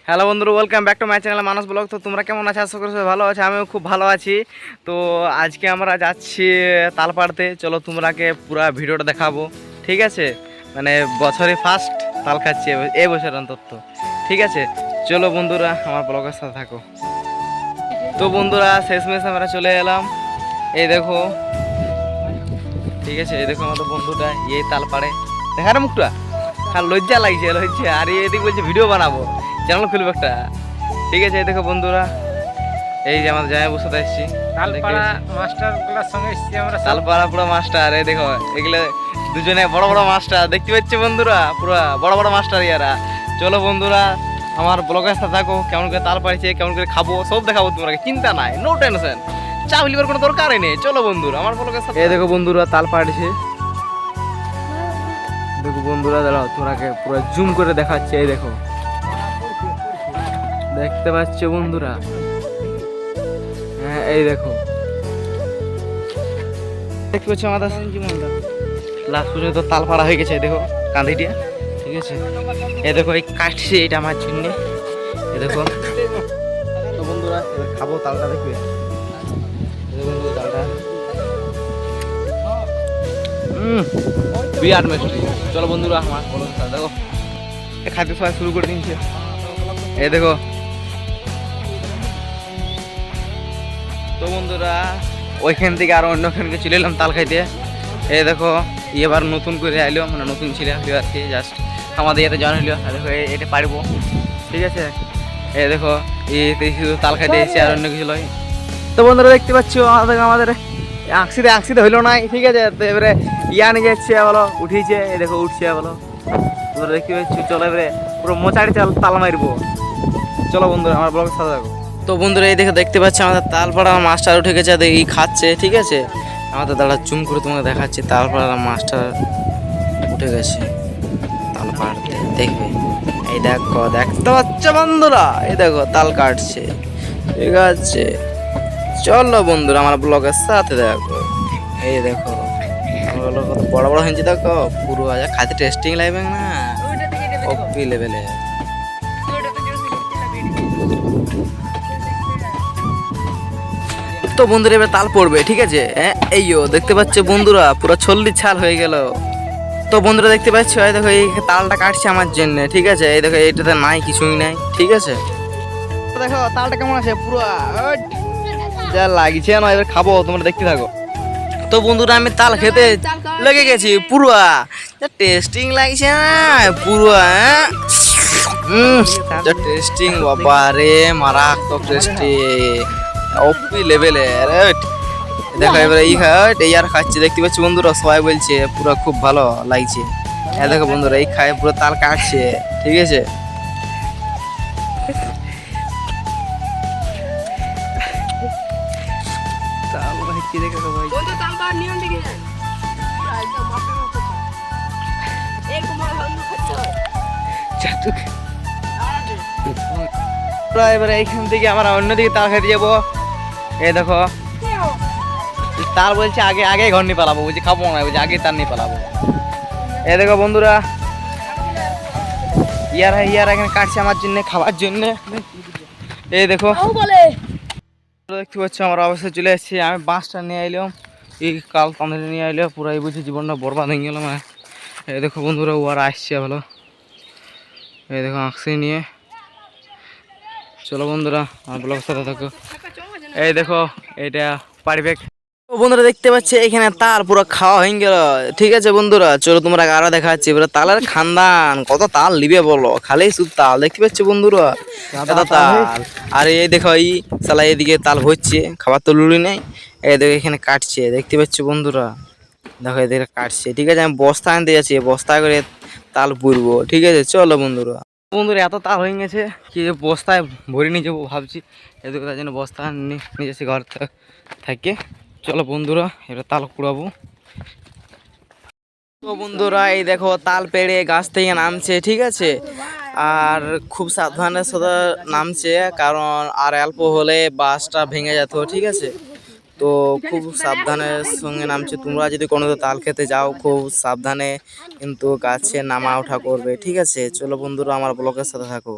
Hello বন্ধুরা, welcome back to my channel Manas blog. তো তোমরা কেমন আছো? আশা করি সবাই ভালো আছে, আমিও খুব ভালো আছি। তো আজকে আমরা যাচ্ছি তালপাড়তে। চলো তোমরাকে পুরো ভিডিওটা দেখাবো, ঠিক আছে? মানে বছরে ফার্স্ট তাল খাচ্ছি এই বছর অন্তত, ঠিক আছে? চলো বন্ধুরা, আমার ব্লগের সাথে থাকো। তো বন্ধুরা, শেষমেশ আমরা চলে এলাম। এই দেখো, ঠিক আছে? এই দেখো আমাদের বন্ধুটা, এই তালপাড়ে দেখার মুখটা আর লজ্জা লাগছে, লজ্জা। আর এদিকে বলছে ভিডিও বানাবো, চ্যানেল খুলবে একটা, ঠিক আছে? এই দেখো বন্ধুরা, এই যে আমাদের জামাই বসে এসেছি তালপাড়া মাস্টারগুলোর সঙ্গে এসেছি আমরা সব। তালপাড়া পুরো মাস্টার। এই দেখো এগুলো দুজনে বড় বড় মাস্টার, দেখতে পাচ্ছি বন্ধুরা, পুরো বড় বড় মাস্টার ইয়ারা। চলো বন্ধুরা, আমার ব্লগের সাথে থাকো। কেমন করে তাল পাড়ছে, কেমন করে খাবো, সব দেখাবো তোমাকে, চিন্তা নাই, নো টেনশন। চা বলিবার কোনো দরকারই নেই। চলো বন্ধুরা, আমার ব্লগের সাথে। এই দেখো বন্ধুরা, তাল পাড়ছে। দেখো বন্ধুরা, দাঁড়াও, তোমাকে পুরো জুম করে দেখাচ্ছে। এই দেখো, দেখতে পাচ্ছ বন্ধুরা? হ্যাঁ, এই দেখো, দেখতে পাচ্ছ আমাদের লাস্ট পর্যন্ত তাল পাড়া হয়ে গেছে। দেখো কান্দিটিয়া, ঠিক আছে? এই দেখো, এই কাটছে এটা আমার জন্য। এই দেখো তো বন্ধুরা, এবার খাবো তালটা, দেখবে? এই দেখো বন্ধুরা, তালটা বিরাট মিষ্টি। চলো বন্ধুরা, আমার বলো, দেখো খাদ্য সবাই শুরু করে দিয়েছে। এই দেখো তো বন্ধুরা, ওইখান থেকে আরো অন্যখানকে চলে এলাম তাল খাইতে। এই দেখো, এবার নতুন করে আইলো, মানে নতুন ছিল আর কি, জাস্ট আমাদের এতে জন হইলো। আর দেখো এটা পারবো, ঠিক আছে? এই দেখো, এই শুধু তাল খাইতে এসেছি, আর অন্য কিছু নয়। তো বন্ধুরা, দেখতে পাচ্ছ আমাদের আঁকশিতে হইলো নাই, ঠিক আছে? তো এবারে ইয়া নিয়ে যাচ্ছে, বলো উঠিয়েছে। এই দেখো উঠছে, বলো তোমরা দেখতে পাচ্ছ। চলো এবারে পুরো মোচাড়ি তাল মারবো। চলো বন্ধুরা, আমার ব্লগের সাথে থাকো। তো বন্ধুরা, এই দেখো, দেখতে পাচ্ছি আমাদের তালপাড়া মাস্টার উঠে গেছে, এই খাচ্ছে, ঠিক আছে? আমাদের দাঁড়া জুম করে তোমাকে দেখাচ্ছি। তালপাড়া মাস্টার উঠে গেছে তালপাড়াতে, দেখবে? এই দেখো, দেখতে পাচ্ছ বন্ধুরা? এই দেখো তাল কাটছে, ঠিক আছে? চলো বন্ধুরা, আমার ব্লগের সাথে দেখো। এই দেখো কত বড় বড় হয়েছে, দেখো পুরো খাতে টেস্টিং লাগবে না, অপি লেভেলে। তো বন্ধুরা, এবার তাল পড়বে, ঠিক আছে? হ্যাঁ, এইও দেখতে পাচ্ছ বন্ধুরা, পুরো ছল্লি ছাল হয়ে গেল। তো বন্ধুরা, দেখতে পাচ্ছ, এই দেখো এই তালটা কাটছে আমার জন্য, ঠিক আছে? এই দেখো এটাতে নাই, কিছুই নাই, ঠিক আছে? দেখো তালটা কেমন আছে, পুরো যা লাগছে না। এবার খাবো, তোমরা দেখতে থাকো। তো বন্ধুরা, আমি তাল খেতে লেগে গেছি, পুরো যা টেস্টিং লাগছে না, পুরো যা টেস্টিং, বাবা রে, মারাত্মক টেস্টি, ওপি লেভেলের। দেখো এবারে এই আর খাচ্ছে, দেখতে পাচ্ছি বন্ধুরা, সবাই বলছে পুরো খুব ভালো লাগছে। দেখো বন্ধুরা, এই খায় পুরো তাল কাটছে, ঠিক আছে? তাল ভাই দেখে ভাই, এবারে এইখান থেকে আমরা অন্যদিকে তাল খেতে যাবো। এই দেখো, তার বলছে আগে আগে ঘর নিয়ে পালাবো, বুঝি খাবো না, বুঝি আগে তার নিয়ে পালাবো। এই দেখো বন্ধুরা, ইয়ারা এখানে কাটছে আমার জন্য, খাবার জন্য। এই দেখো, দেখতে পাচ্ছ আমরা অবশ্যই চলে এসেছি। আমি বাঁশটা নিয়ে এলাম, এই কাল তাঁদের নিয়ে এলো, পুরো এই বুঝি জীবনটা বরবাদ হয়ে গেলাম। এই দেখো বন্ধুরা, ও আর আসছে ভালো। এই দেখো আঁকশি নিয়ে। চলো বন্ধুরা, আমার ব্লগের সাথে থাকো। এই দেখো, এটা পারিবেক। বন্ধুরা, দেখতে পাচ্ছি এখানে তাল পুরো খাওয়া হয়ে গেল, ঠিক আছে বন্ধুরা? চলো তোমরা আরো দেখাচ্ছি এবার তালের খানদান, কত তাল নিবে বলো, খালি শুধু তাল, দেখতে পাচ্ছ বন্ধুরা? এত তাল। আর এই দেখো, এই শালা এদিকে তাল ভরছে, খাবার তো লুড়ি নেই। এই দেখো এখানে কাটছে, দেখতে পাচ্ছ বন্ধুরা? দেখো এদিকে কাটছে, ঠিক আছে? আমি বস্তা আনতে যাচ্ছি, বস্তা করে তাল পুরবো, ঠিক আছে? চলো বন্ধুরা। বন্ধুরা, এত তাল হয়ে গেছে কি বস্তায় ভরে নিয়ে যাবো ভাবছি। এদিকে তার জন্য বস্তা নিয়ে যাচ্ছি ঘর থেকে। চলো বন্ধুরা, এবার তাল কুড়াবো। তো বন্ধুরা, এই দেখো তাল পেড়ে গাছ থেকে নামছে, ঠিক আছে? আর খুব সাবধানের সাথে নামছে, কারণ আর অল্প হলে বাসটা ভেঙে যেত, ঠিক আছে? তো খুব সাবধানের সঙ্গে নামছে। তোমরা যদি কোনো তাল খেতে যাও, খুব সাবধানে কিন্তু গাছে নামা ওঠা করবে, ঠিক আছে? চলো বন্ধুরা, আমার ব্লগের সাথে থাকো।